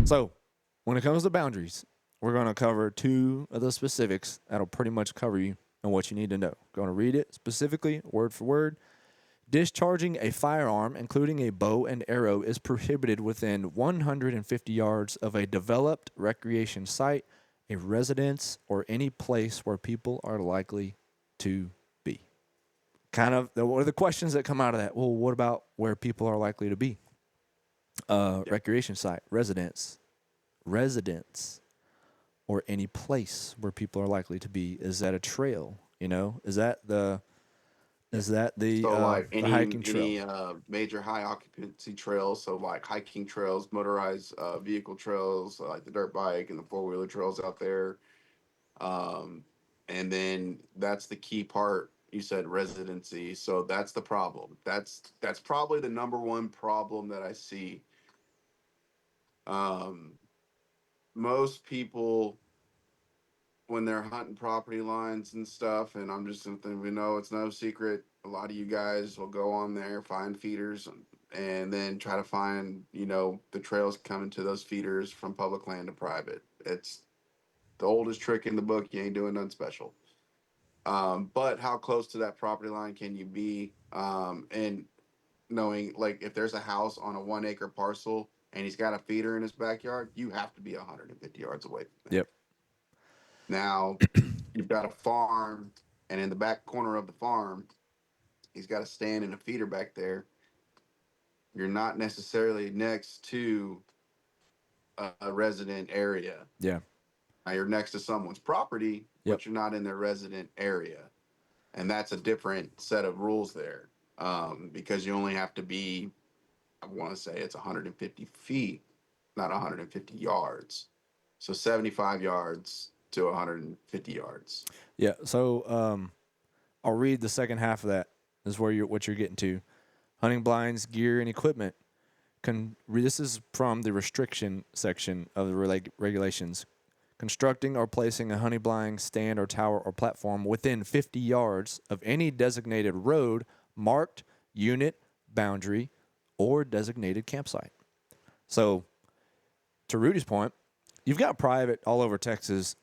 So, when it comes to boundaries, we're going to cover two of the specifics that'll pretty much cover you and what you need to know. Going to read it specifically, word for word. Discharging a firearm, including a bow and arrow, is prohibited within 150 yards of a developed recreation site, a residence, or any place where people are likely to be. Kind of, what are the questions that come out of that? Well, what about where people are likely to be? Yeah. Recreation site, residence, or any place where people are likely to be. Is that a trail? You know, is that So like the hiking trail? any major high occupancy trails, so like hiking trails, motorized vehicle trails, like the dirt bike and the four wheeler trails out there. Um, and then that's the key part. You said residency, so that's the problem. That's probably the number one problem that I see. Um, Most people when they're hunting property lines and stuff, and I'm just something we know it's no secret. A lot of you guys will go on there, find feeders, and then try to find, the trails coming to those feeders from public land to private. It's the oldest trick in the book. You ain't doing nothing special. But how close to that property line can you be? And knowing, like, if there's a house on a 1 acre parcel and he's got a feeder in his backyard, you have to be 150 yards away from there. Yep. Now, you've got a farm, and in the back corner of the farm, he's got a stand and a feeder back there. You're not necessarily next to a resident area. Yeah. Now, you're next to someone's property, Yep. but you're not in their resident area. And that's a different set of rules there, because you only have to be, I want to say it's 150 feet, not 150 yards. So 75 yards to 150 yards. Yeah. So I'll read the second half of that. This is where what you're getting to. Hunting blinds, gear, and equipment. This is from the restriction section of the regulations. Constructing or placing a honey blind stand or tower or platform within 50 yards of any designated road, marked unit, boundary, or designated campsite. So, to Rudy's point, you've got private all over Texas,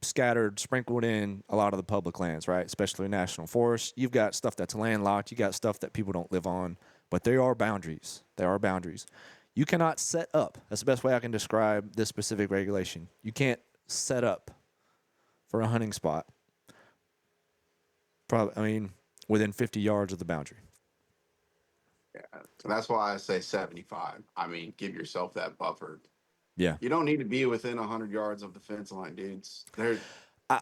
scattered, sprinkled in a lot of the public lands, right? Especially national forests. You've got stuff that's landlocked. You got stuff that people don't live on, but there are boundaries. There are boundaries. You cannot set up. That's the best way I can describe this specific regulation. You can't set up for a hunting spot. Probably, within 50 yards of the boundary. Yeah. So that's why I say 75. I mean, give yourself that buffer. Yeah. You don't need to be within 100 yards of the fence line, dudes. I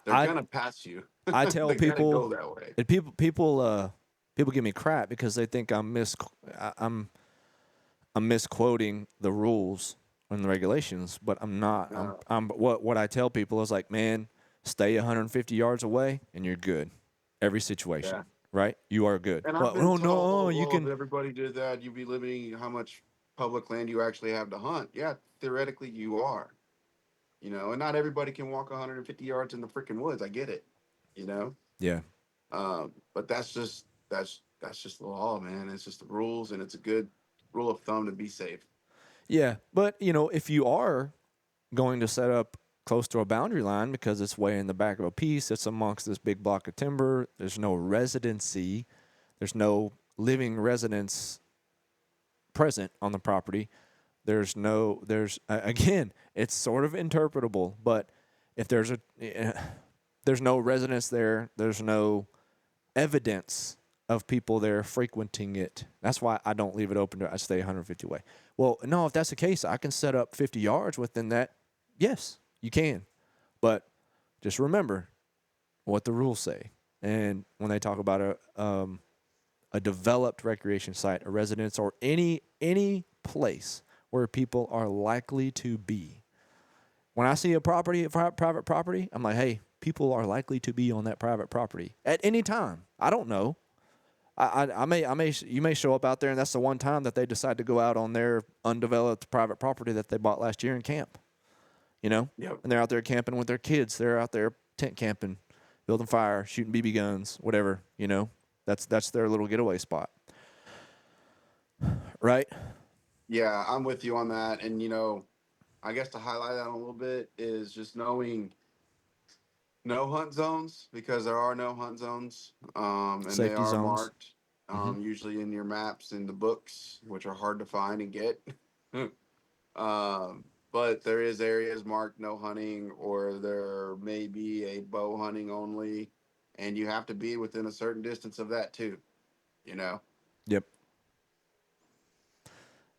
They're I, gonna pass you. I tell They gotta people, go that way. and people give me crap because they think I'm misquoting the rules and the regulations, but I'm not. I'm what I tell people is like, man, stay 150 yards away and you're good. Every situation, Yeah. right? You are good. And I've Well, been no, told, no, you well, if can. everybody did that, you'd be limiting how much public land you actually have to hunt. Yeah, theoretically you are. And not everybody can walk 150 yards in the freaking woods. I get it. You know, Yeah, but that's just the law, man. It's just the rules, and it's a good rule of thumb to be safe. yeah. But if you are going to set up close to a boundary line because it's way in the back of a piece, it's amongst this big block of timber. There's no residency. There's no living residence present on the property. Again, it's sort of interpretable, but if there's no residence there, there's no evidence of people there frequenting it. That's why I don't leave it open to I stay 150 away. Well, no, if that's the case, I can set up 50 yards within that. Yes, you can. But just remember what the rules say. And when they talk about a developed recreation site, a residence, or any place where people are likely to be. When I see a private property, I'm like, hey, people are likely to be on that private property at any time. I don't know. You may show up out there, and that's the one time that they decide to go out on their undeveloped private property that they bought last year and camp. Yep. And they're out there camping with their kids. They're out there tent camping, building fire, shooting BB guns, whatever. That's their little getaway spot, right? Yeah, I'm with you on that. And I guess to highlight that a little bit is just knowing no hunt zones, because there are no hunt zones, and they Safety are zones. marked, Hmm. usually in your maps in the books, which are hard to find and get. But there is areas marked no hunting, or there may be a bow hunting only, and you have to be within a certain distance of that too. You know. Yep.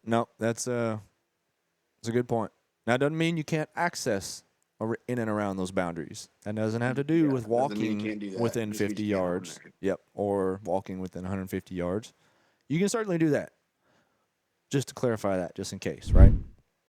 No, that's a good point. Now, it doesn't mean you can't access in and around those boundaries. That doesn't have to do Yeah, with doesn't mean you walking can't do that. within It just means 50 you can't hunt yards. there. Yep. Or walking within 150 yards. You can certainly do that. Just to clarify that, just in case, right?